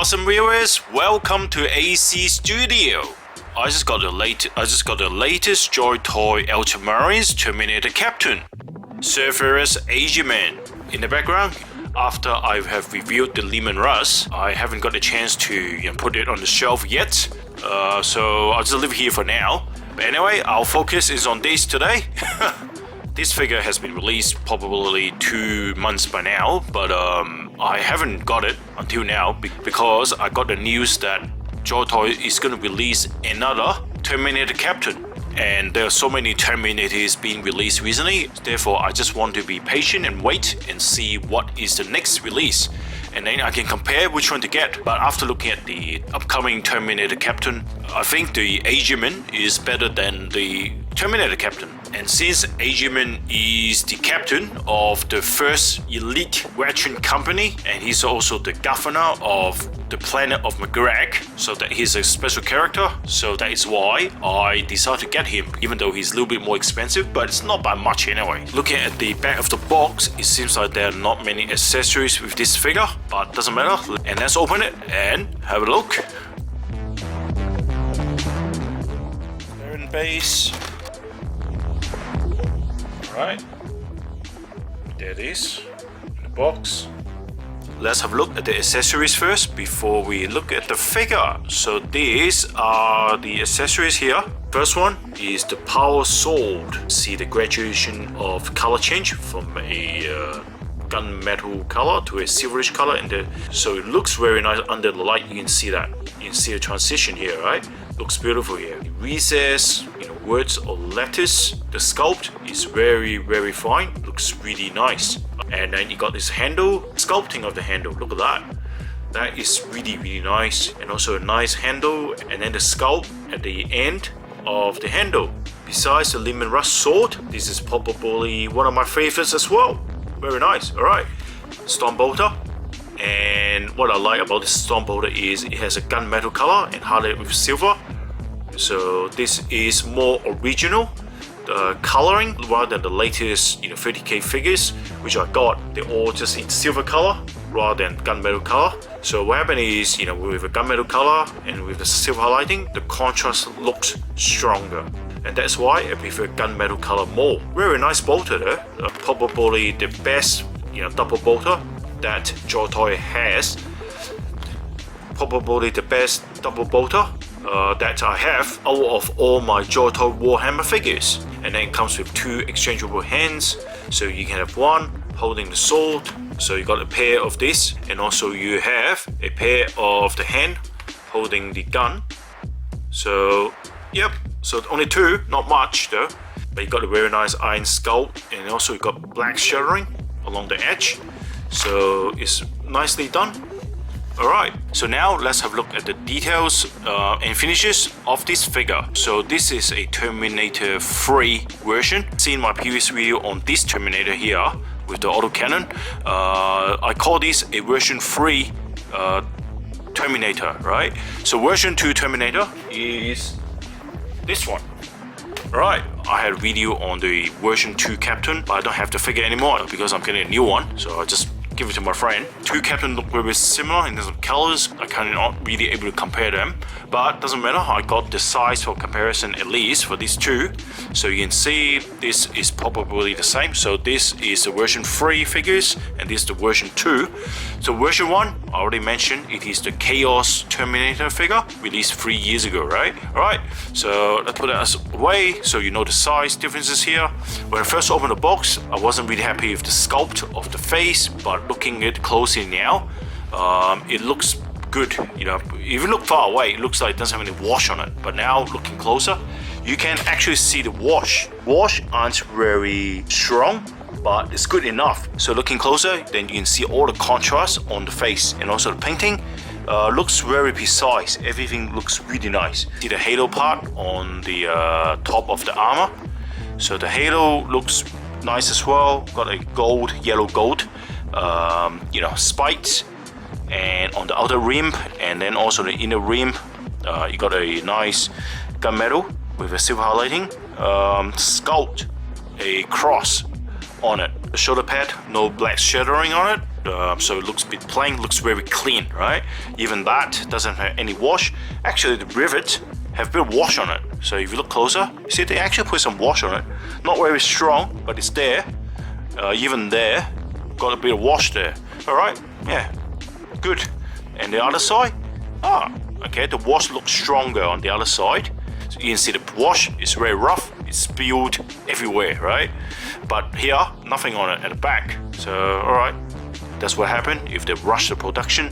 awesome viewers, welcome to AC Studio. I just got the latest Joytoy Ultramarines Terminator Captain, Severus Agemann. In the background, after I have reviewed the Leman Russ, I haven't got a chance to put it on the shelf yet, so I'll just leave it here for now. But anyway, our focus is on this today. This figure has been released probably 2 months by now, but I haven't got it until now because I got the news that Joytoy is going to release another Terminator Captain. And there are so many Terminators being released recently, therefore I just want to be patient and wait and see what is the next release. And then I can compare which one to get. But after looking at the upcoming Terminator Captain, I think the Agemann is better than the Terminator Captain. And since Agemann is the captain of the first elite veteran company, and he's also the governor of the planet of McGreg, so that he's a special character, so that is why I decided to get him, even though he's a little bit more expensive, but it's not by much anyway. Looking at the back of the box, it seems like there are not many accessories with this figure, but doesn't matter. And let's open it and have a look. Iron base. Alright, there it is, the box. Let's have a look at the accessories first before we look at the figure. So these are the accessories here. First one is the power sword. See the graduation of color change from a gunmetal color to a silverish color, so it looks very nice under the light. You can see that. You can see a transition here, right? Looks beautiful here. The recess, words or letters. The sculpt is very fine. Looks really nice. And then you got this handle, sculpting of the handle. Look at that. That is really nice. And also a nice handle. And then the sculpt at the end of the handle. Besides the Leman Russ sword, this is probably one of my favorites as well. Very nice. Alright. Storm bolter. And what I like about this storm bolter is it has a gunmetal color and highlighted with silver. So this is more original coloring rather than the latest 30k figures which I got. They're all just in silver color rather than gunmetal color. So what happened is with a gunmetal color and with the silver highlighting, the contrast looks stronger, and that's why I prefer gunmetal color more. Very nice bolter there. Probably the best double bolter that Joytoy has. Probably the best double bolter that I have out of all my Joytoy Warhammer figures. And then it comes with 2 exchangeable hands, so you can have one holding the sword, so you got a pair of this, and also you have a pair of the hand holding the gun. So yep, so only 2, not much though, but you got a very nice iron sculpt, and also you got black shuttering along the edge, so it's nicely done. Alright, so now let's have a look at the details and finishes of this figure. So this is a Terminator 3 version. Seen my previous video on this Terminator here with the autocannon. I call this a version 3 Terminator, right? So version 2 Terminator is this one. Right, I had a video on the version 2 Captain, but I don't have the figure anymore because I'm getting a new one, so I just give it to my friend. 2 Captain look very similar in terms of colors. I cannot really able to compare them, but doesn't matter. I got the size for comparison at least for these 2, so you can see this is probably the same. So this is the version 3 figures, and this is the version 2. So version 1, I already mentioned, it is the Chaos Terminator figure released 3 years ago, right? Alright, so let's put that away so you know the size differences here. When I first opened the box, I wasn't really happy with the sculpt of the face, but looking at it closely now, it looks good. If you look far away, it looks like it doesn't have any wash on it, but now looking closer, you can actually see the wash. Wash aren't very strong, but it's good enough. So looking closer, then you can see all the contrast on the face, and also the painting looks very precise. Everything looks really nice. See the halo part on the top of the armor. So the halo looks nice as well. Got a yellow gold spikes, and on the outer rim, and then also the inner rim, you got a nice gunmetal with a silver highlighting, sculpt a cross on it. The shoulder pad, no black shadowing on it, so it looks a bit plain, looks very clean, right? Even that doesn't have any wash. Actually, the rivets have a bit of wash on it. So if you look closer, you see they actually put some wash on it. Not very strong, but it's there. Even there, got a bit of wash there. All right, yeah, good. And the other side, okay, the wash looks stronger on the other side. So you can see the wash is very rough. It's spilled everywhere, right? But here, nothing on it at the back. So, all right, that's what happened if they rush the production.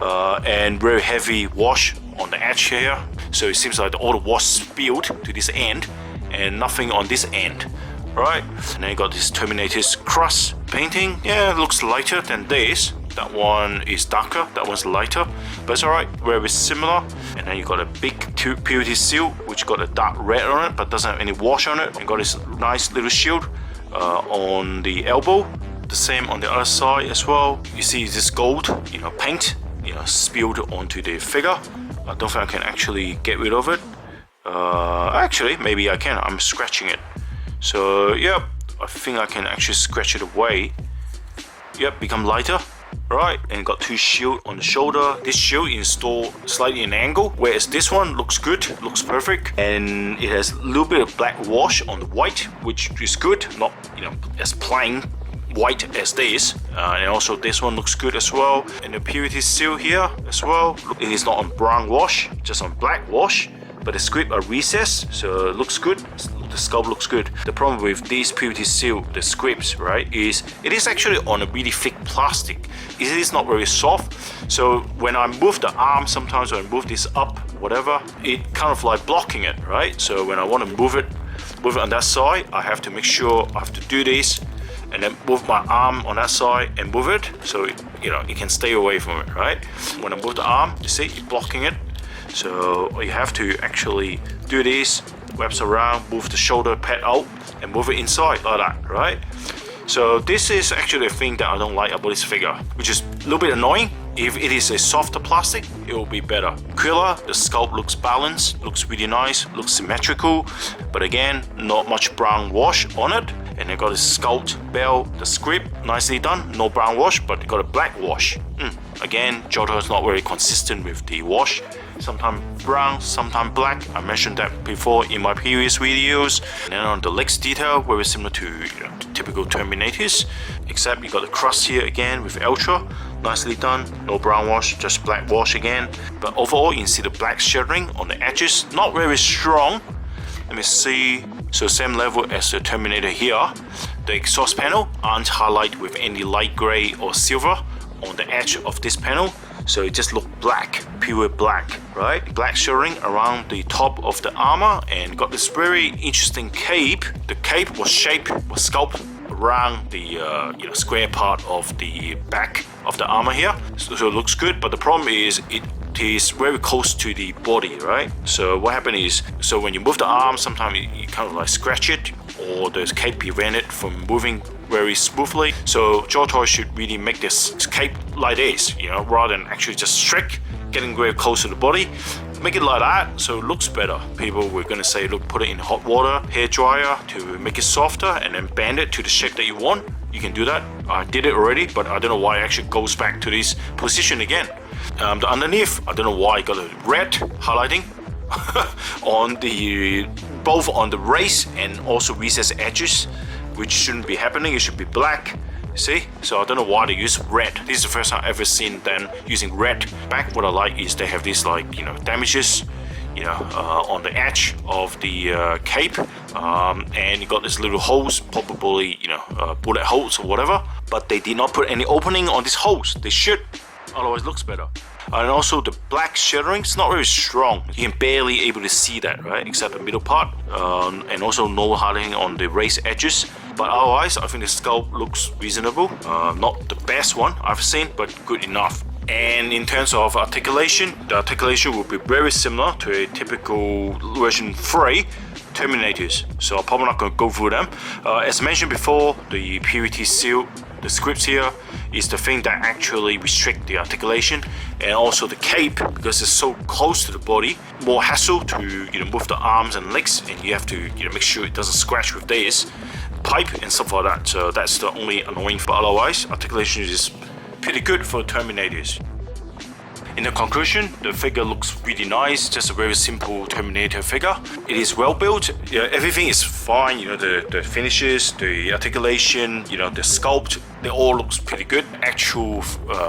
And very heavy wash on the edge here. So it seems like all the wash spilled to this end and nothing on this end, right? And then you got this Terminator's crust painting. Yeah, it looks lighter than this. That one is darker, that one's lighter, but it's alright, very similar. And then you got a big purity seal, which got a dark red on it, but doesn't have any wash on it. And got this nice little shield on the elbow. The same on the other side as well. You see this gold, paint, spilled onto the figure. I don't think I can actually get rid of it. Actually, maybe I can. I'm scratching it. So, yep, I think I can actually scratch it away. Yep, become lighter. Right, and got two shield on the shoulder. This shield is installed slightly in an angle, whereas this one looks good, looks perfect, and it has a little bit of black wash on the white, which is good, not as plain white as this. And also this one looks good as well. And the purity seal here as well, it is not on brown wash, just on black wash, but the script are recessed, so it looks good. The sculpt looks good. The problem with these purity seal, the scripts, right, is it is actually on a really thick plastic. It is not very soft. So when I move the arm, sometimes when I move this up, whatever, it kind of like blocking it, right? So when I want to move it on that side, I have to make sure I have to do this and then move my arm on that side and move it, so it can stay away from it, right? When I move the arm, you see it's blocking it. So you have to actually do this, wraps around, move the shoulder pad out and move it inside like that, right? So this is actually a thing that I don't like about this figure, which is a little bit annoying. If it is a softer plastic, it will be better. Quilla, the sculpt looks balanced, looks really nice, looks symmetrical, but again, not much brown wash on it. And they got a sculpt belt, the script, nicely done, no brown wash, but it got a black wash. Again, Joytoy is not very consistent with the wash. Sometimes brown, sometimes black. I mentioned that before in my previous videos. And then on the legs detail, very similar to typical Terminators, except you got the crust here again with Ultra, nicely done. No brown wash, just black wash again. But overall, you can see the black shadowing on the edges, not very strong. Let me see. So same level as the Terminator here. The exhaust panel aren't highlighted with any light gray or silver on the edge of this panel. So it just looks black, pure black, right? Black shadowing around the top of the armor, and got this very interesting cape. The cape was sculpted around the square part of the back of the armor here. So it looks good, but the problem is it is very close to the body, right? So what happened is, so when you move the arm, sometimes you kind of like scratch it, or the cape prevent it from moving very smoothly. So Joytoy should really make this cape like this, rather than actually just strict, getting very close to the body. Make it like that so it looks better. People were gonna say, look, put it in hot water, hair dryer to make it softer, and then bend it to the shape that you want. You can do that. I did it already, but I don't know why it actually goes back to this position again. The underneath, I don't know why it got a red highlighting on the both on the race and also recessed edges, which shouldn't be happening. It should be black. See? So I don't know why they use red. This is the first time I've ever seen them using red. Back, what I like is they have these damages, on the edge of the cape, and you got these little holes, probably bullet holes or whatever. But they did not put any opening on these holes. They should, otherwise it looks better. And also the black shadowing is not very strong. You can barely able to see that, right? Except the middle part, and also no highlighting on the raised edges. But otherwise, I think the sculpt looks reasonable. Not the best one I've seen, but good enough. And in terms of articulation, the articulation will be very similar to a typical version 3 Terminators. So I'm probably not going to go through them. As mentioned before, the purity seal, the scripts here, is the thing that actually restrict the articulation, and also the cape, because it's so close to the body, more hassle to move the arms and legs, and you have to make sure it doesn't scratch with this pipe and stuff like that. So that's the only annoying. But otherwise, articulation is pretty good for Terminators. In the conclusion, the figure looks really nice, just a very simple Terminator figure. It is well built, everything is fine, the finishes, the articulation, the sculpt, they all looks pretty good. Actual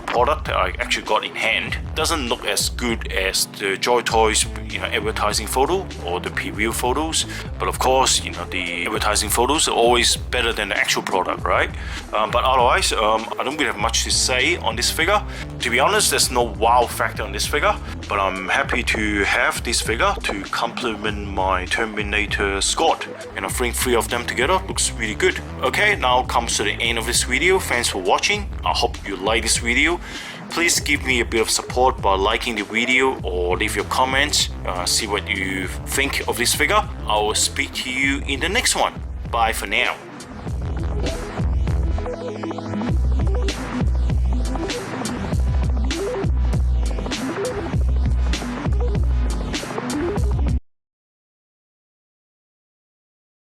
product I actually got in hand doesn't look as good as the Joytoy's advertising photo or the preview photos, but of course the advertising photos are always better than the actual product, right? But otherwise, I don't really have much to say on this figure. To be honest, there's no wow factor on this figure, but I'm happy to have this figure to complement my Terminator squad. I think 3 of them together looks really good. Okay, now comes to the end of this video. Thanks for watching. I hope you like this video. Please give me a bit of support by liking the video or leave your comments. See what you think of this figure. I will speak to you in the next one. Bye for now.